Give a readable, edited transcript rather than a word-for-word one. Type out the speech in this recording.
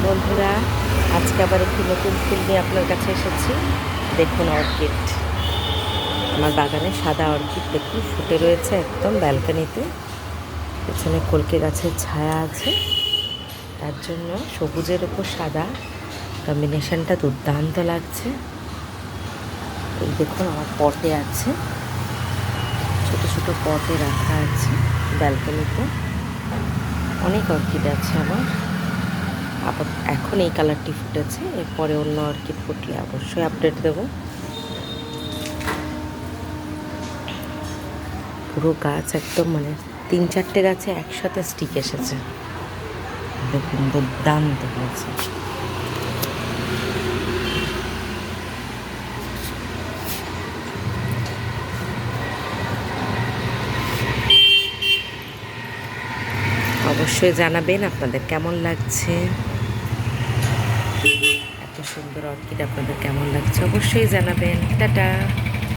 বন্ধুরা, আজকে আবার একটি নতুন ফুল নিয়ে আপনার কাছে এসেছি। দেখুন অর্কিড, আমার বাগানে সাদা অর্কিড দেখুন ফুটে রয়েছে একদম ব্যালকনিতে। পেছনে কলকে গাছের ছায়া আছে, তার জন্য সবুজের উপর সাদা কম্বিনেশনটা দুর্দান্ত লাগছে। এই দেখুন আমার পটে আছে, ছোটো ছোটো পটে রাখা আছে ব্যালকনিতে। অনেক অর্কিড আছে আমার। আবার এখন এই কালারটি ফুটেছে, এরপরে অন্য অর্কিড ফুটলে অবশ্যই আপডেট দেব। পুরো গাছ একদম মানে 3-4টে গাছে একসাথে স্টিক এসেছে। দেখুন দুর্দান্ত হয়েছে। অবশ্যই জানাবেন আপনাদের কেমন লাগছে, এত সুন্দর অর্কিড আপনাদের কেমন লাগছে অবশ্যই জানাবেন। টাটা।